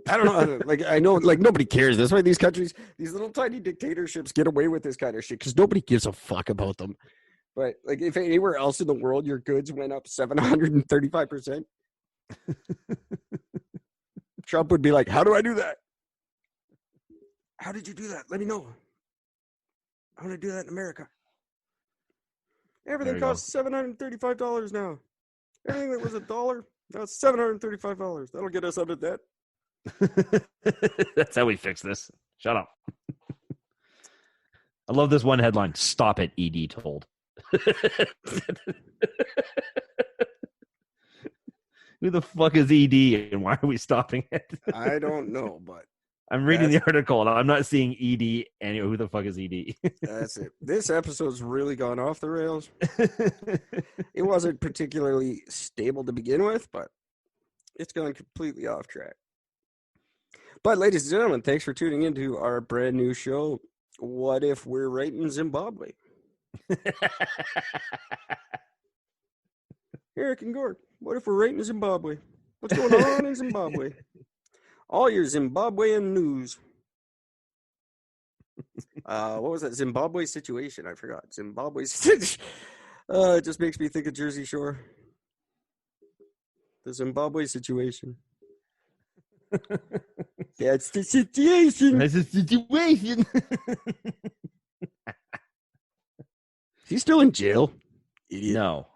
I don't know. Like, I know, like, nobody cares. That's why these countries, these little tiny dictatorships get away with this kind of shit because nobody gives a fuck about them. But, like, if anywhere else in the world your goods went up 735%, Trump would be like, how do I do that? How did you do that? Let me know. I want to do that in America. Everything costs $735 now. Everything that was $1, now it's $735. That'll get us out of debt. That's how we fix this. Shut up. I love this one headline. Stop it, ED told. Who the fuck is ED and why are we stopping it? I don't know, but I'm reading the article and I'm not seeing ED and who the fuck is ED? That's it. This episode's really gone off the rails. It wasn't particularly stable to begin with, but it's gone completely off track. But ladies and gentlemen, thanks for tuning into our brand new show, What If We're Right in Zimbabwe? Eric and Gord, what if we're right in Zimbabwe? What's going on in Zimbabwe? All your Zimbabwean news. What was that? Zimbabwe situation? I forgot. Zimbabwe situation. It just makes me think of Jersey Shore. The Zimbabwe situation. That's the situation. That's the situation. He's still in jail. Idiot. No,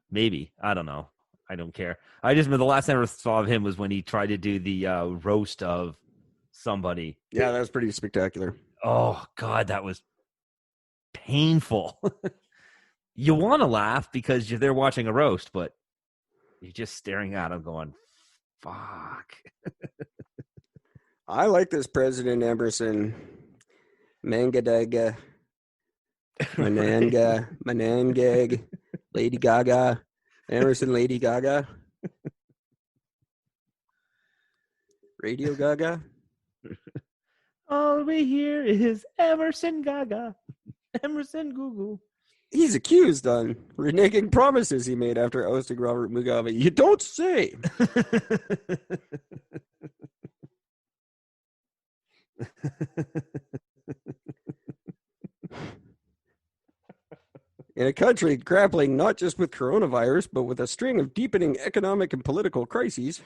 maybe. I don't know. I don't care. I just remember the last time I saw of him was when he tried to do the roast of somebody. Yeah, that was pretty spectacular. Oh, God, that was painful. You want to laugh because you're there watching a roast, but you're just staring at him going, fuck. I like this President Emerson. Mangadaga. Manangag. Lady Gaga. Emerson Lady Gaga. Radio Gaga. All we hear is Emerson Gaga. Emerson Goo. He's accused on reneging promises he made after ousting Robert Mugabe. You don't say. In a country grappling not just with coronavirus, but with a string of deepening economic and political crises,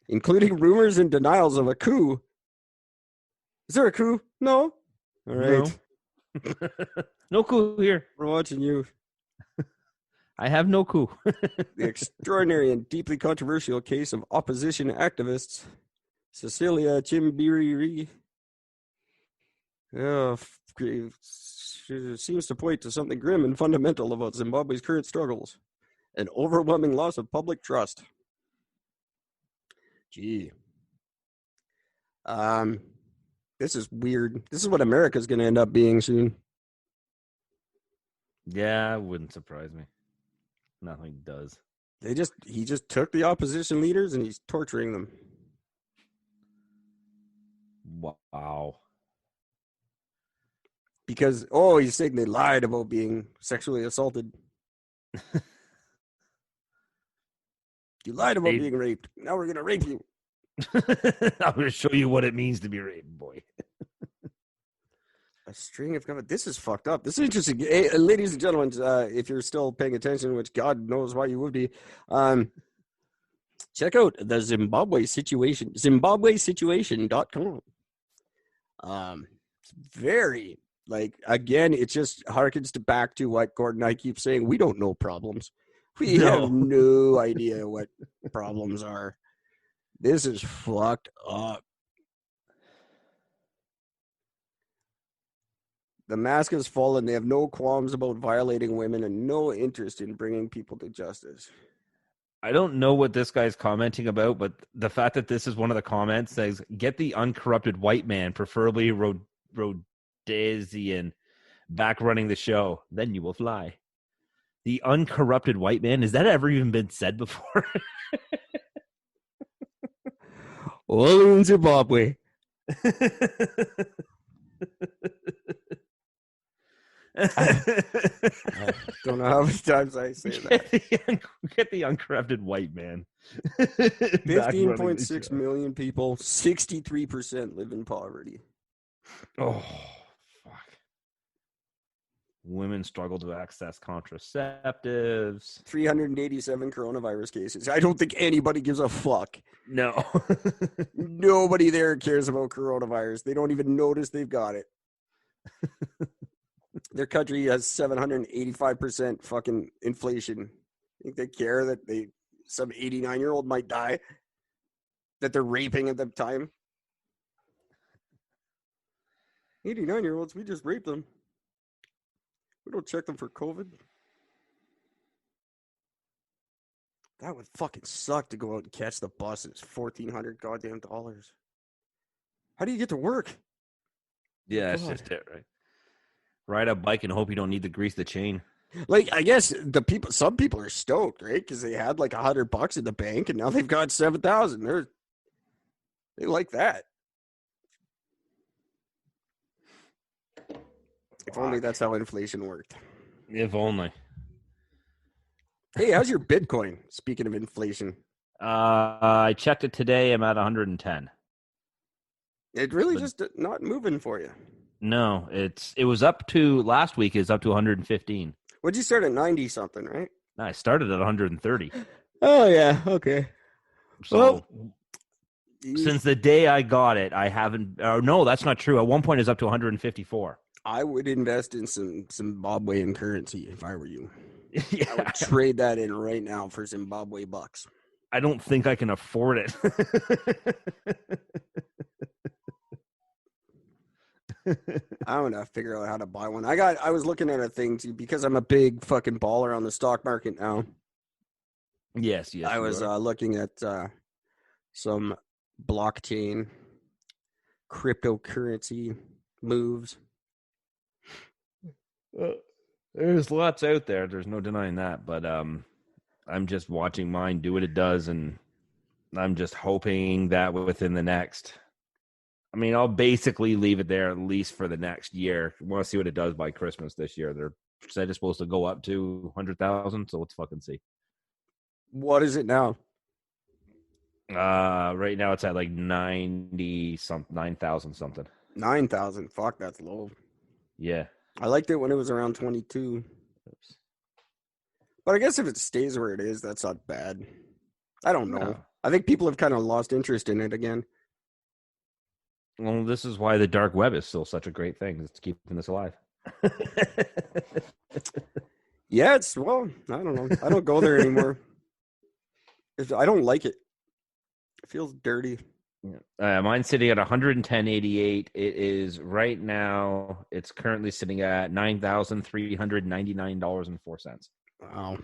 including rumors and denials of a coup. Is there a coup? No. All right. No, no coup here. We're watching you. I have no coup. The extraordinary and deeply controversial case of opposition activists Cecilia Chimbiri seems to point to something grim and fundamental about Zimbabwe's current struggles. An overwhelming loss of public trust. Gee. This is weird. This is what America's going to end up being soon. Yeah, it wouldn't surprise me. Nothing does. He just took the opposition leaders and he's torturing them. Wow. Because, he's saying they lied about being sexually assaulted. You lied about being raped. Now we're going to rape you. I'm going to show you what it means to be raped, boy. A string of comments. This is fucked up. This is interesting. Hey, ladies and gentlemen, if you're still paying attention, which God knows why you would be, check out the Zimbabwe situation, zimbabwesituation.com. It's very, again, it just harkens back to what Gordon and I keep saying. We don't know problems. We have no idea what problems are. This is fucked up. The mask has fallen. They have no qualms about violating women and no interest in bringing people to justice. I don't know what this guy's commenting about, but the fact that this is one of the comments says, get the uncorrupted white man, preferably Rhodesian, back running the show. Then you will fly. The uncorrupted white man? Has that ever even been said before? All in Zimbabwe. I don't know how many times I say that. Get the uncorrupted white man. 15.6 million people, 63% live in poverty. Oh, fuck. Women struggle to access contraceptives. 387 coronavirus cases. I don't think anybody gives a fuck. No. Nobody there cares about coronavirus. They don't even notice they've got it. Their country has 785% fucking inflation. Think they care that some 89-year-old might die? That they're raping at the time? 89-year-olds, we just rape them. We don't check them for COVID. That would fucking suck to go out and catch the bus. It's $1,400 goddamn dollars. How do you get to work? Yeah, that's just it, right? Ride a bike and hope you don't need to grease the chain. Like, I guess some people are stoked, right? Because they had like $100 in the bank and now they've got 7,000. They like that. If only that's how inflation worked. If only. Hey, how's your Bitcoin? Speaking of inflation. I checked it today. I'm at 110. It really just not moving for you. No, it was up to last week. Is up to 115. What'd you start at 90 something, right? No, I started at 130. Oh yeah, okay. So since the day I got it, I haven't. No, that's not true. At one point, it's up to 154. I would invest in some Zimbabwean currency if I were you. Yeah. I would trade that in right now for Zimbabwe bucks. I don't think I can afford it. I'm gonna figure out how to buy one. I was looking at a thing too because I'm a big fucking baller on the stock market now. Yes. I was looking at some blockchain cryptocurrency moves. There's lots out there. There's no denying that. But I'm just watching mine do what it does, and I'm just hoping that within the next. I mean, I'll basically leave it there at least for the next year. I want to see what it does by Christmas this year. They're said it's supposed to go up to 100,000, so let's fucking see. What is it now? Right now it's at like 9,000 something. 9,000. Fuck, that's low. Yeah. I liked it when it was around 22. Oops. But I guess if it stays where it is, that's not bad. I don't know. No. I think people have kind of lost interest in it again. Well, this is why the dark web is still such a great thing. It's keeping this alive. Yeah, I don't know. I don't go there anymore. I don't like it. It feels dirty. Mine's sitting at 110.88. It is right now. It's currently sitting at $9,399.04. Wow.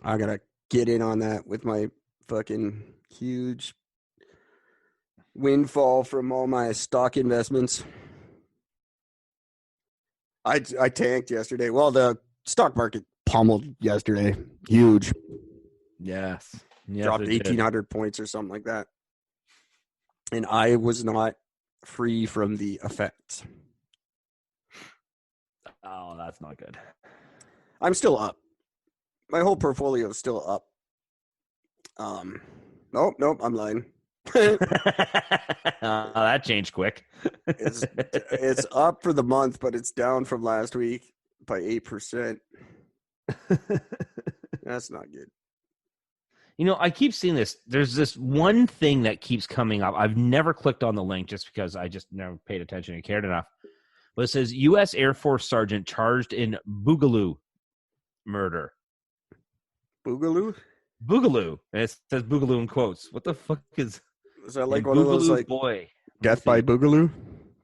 I gotta get in on that with my fucking huge windfall from all my stock investments. I tanked yesterday. Well, the stock market pummeled yesterday. Huge. Yes. Dropped 1,800 points or something like that. And I was not free from the effects. Oh, that's not good. I'm still up. My whole portfolio is still up. Nope, I'm lying. That changed quick. It's up for the month, but it's down from last week by 8%. That's not good. You know, I keep seeing this. There's this one thing that keeps coming up. I've never clicked on the link just because I just never paid attention and cared enough. But it says U.S. Air Force Sergeant charged in Boogaloo murder. Boogaloo? Boogaloo. And it says Boogaloo in quotes. What the fuck is that like one of those like boy? Death by Boogaloo?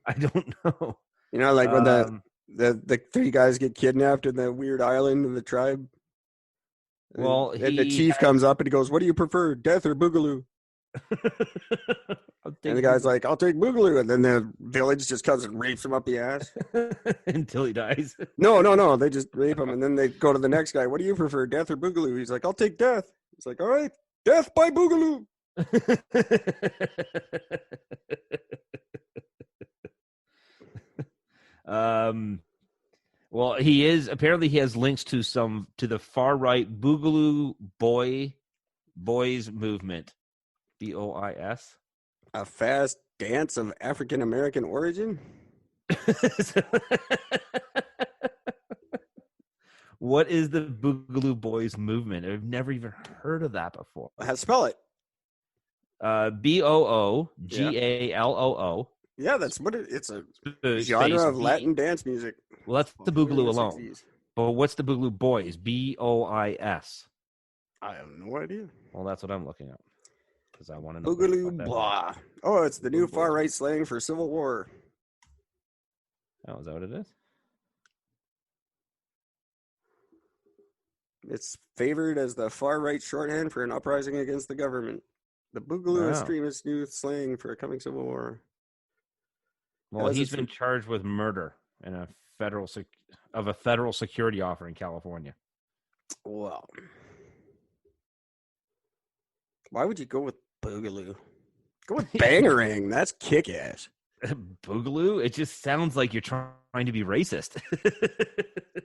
I don't know. You know, like when the three guys get kidnapped in the weird island of the tribe? Well, and the chief comes up and he goes, "What do you prefer, death or Boogaloo?" And the guy's like, "I'll take Boogaloo." And then the village just comes and rapes him up the ass until he dies. No, they just rape him, and then they go to the next guy. "What do you prefer, death or Boogaloo?" He's like, "I'll take death." He's like, "All right, death by Boogaloo." he is apparently he has links to the far right Boogaloo boys movement, BOIS. A fast dance of African American origin. What is the Boogaloo Boys movement? I've never even heard of that before. How to spell it? BOOGALOO. Yeah, that's what it's a genre of Latin dance music. Well, that's the Boogaloo alone. But what's the Boogaloo Boys? BOIS. I have no idea. Well, that's what I'm looking up because I want to know. Boogaloo blah. Oh, it's the new far right slang for Civil War. Oh, is that what it is? It's favored as the far right shorthand for an uprising against the government. The Boogaloo extremist new slang for a coming Civil War. Well, he's been charged with murder in a federal security offer in California. Wow. Why would you go with Boogaloo? Go with Bangarang. That's kick-ass. Boogaloo? It just sounds like you're trying to be racist.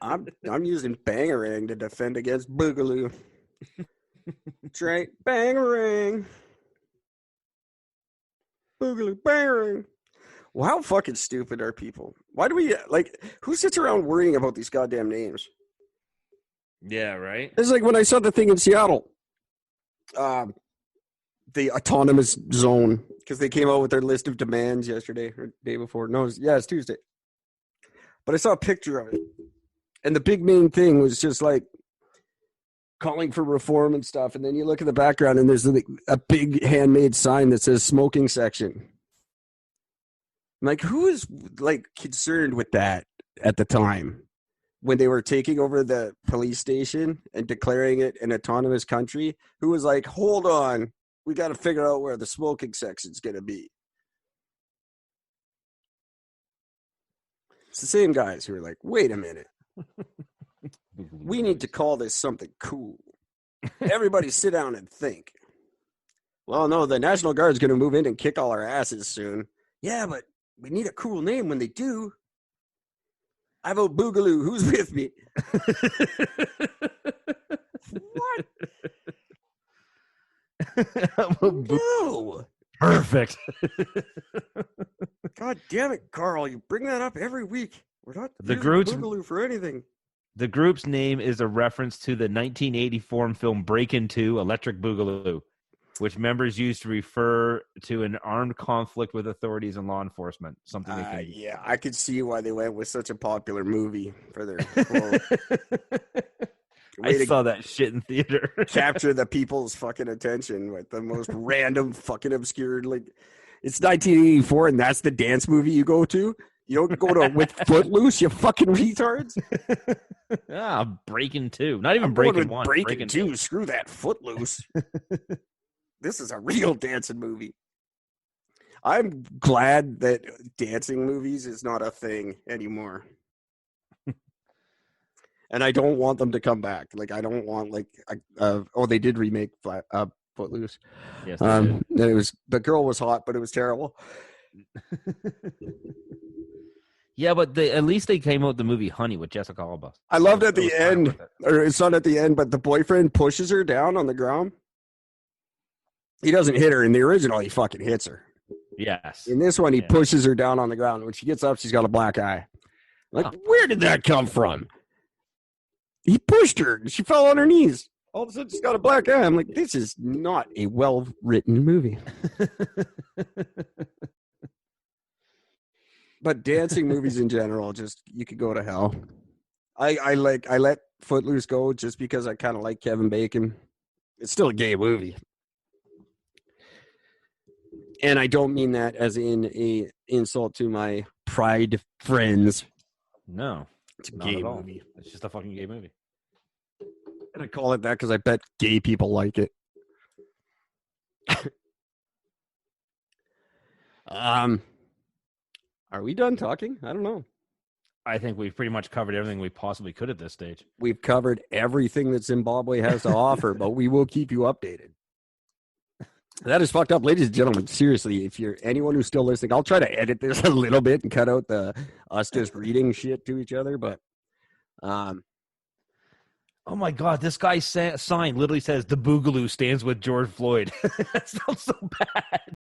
I'm using Bangarang to defend against Boogaloo. That's right. Bangarang. Boogaloo. Bangarang. Well, how fucking stupid are people? Why do we, who sits around worrying about these goddamn names? Yeah, right? It's like when I saw the thing in Seattle. The autonomous zone, because they came out with their list of demands yesterday or day before. No, it's Tuesday. But I saw a picture of it. And the big main thing was just like calling for reform and stuff. And then you look at the background and there's a big handmade sign that says smoking section. I'm like, who is concerned with that at the time when they were taking over the police station and declaring it an autonomous country? Who was like, hold on, we got to figure out where the smoking section's going to be. It's the same guys who are like, wait a minute. We need to call this something cool. Everybody sit down and think. Well, no, the National Guard's going to move in and kick all our asses soon. Yeah, but we need a cool name when they do. I vote Boogaloo. Who's with me? What? No. Perfect. God damn it, Carl. You bring that up every week. We're not the using group's Boogaloo for anything. The group's name is a reference to the 1984 film Breakin' 2 Electric Boogaloo, which members used to refer to an armed conflict with authorities and law enforcement. Something they can... Yeah, I could see why they went with such a popular movie for their I saw that shit in theater. Capture the people's fucking attention with the most random fucking obscure, it's 1984 and that's the dance movie you go to? You don't go to with Footloose, you fucking retards? Breakin' 2. Not even Breakin' 1. Breakin' 2. Screw that Footloose. This is a real dancing movie. I'm glad that dancing movies is not a thing anymore. And I don't want them to come back. I don't want they did remake Footloose. Yes, and it was, the girl was hot, but it was terrible. Yeah, but at least they came out with the movie Honey with Jessica Alba. I loved at the end, or it's not at the end, but the boyfriend pushes her down on the ground. He doesn't hit her. In the original, he fucking hits her. Yes. In this one, he pushes her down on the ground. When she gets up, she's got a black eye. Where did that come from? He pushed her. She fell on her knees. All of a sudden, she's got a black eye. I'm like, this is not a well-written movie. But dancing movies in general, just, you could go to hell. I let Footloose go just because I kind of like Kevin Bacon. It's still a gay movie. And I don't mean that as in a insult to my pride friends. No. It's a gay movie. It's just a fucking gay movie. And I call it that because I bet gay people like it. Are we done talking? I don't know. I think we've pretty much covered everything we possibly could at this stage. We've covered everything that Zimbabwe has to offer, but we will keep you updated. That is fucked up, ladies and gentlemen. Seriously, if you're anyone who's still listening, I'll try to edit this a little bit and cut out the us just reading shit to each other, but Oh my God, this guy's sign literally says the Boogaloo stands with George Floyd. That sounds so bad.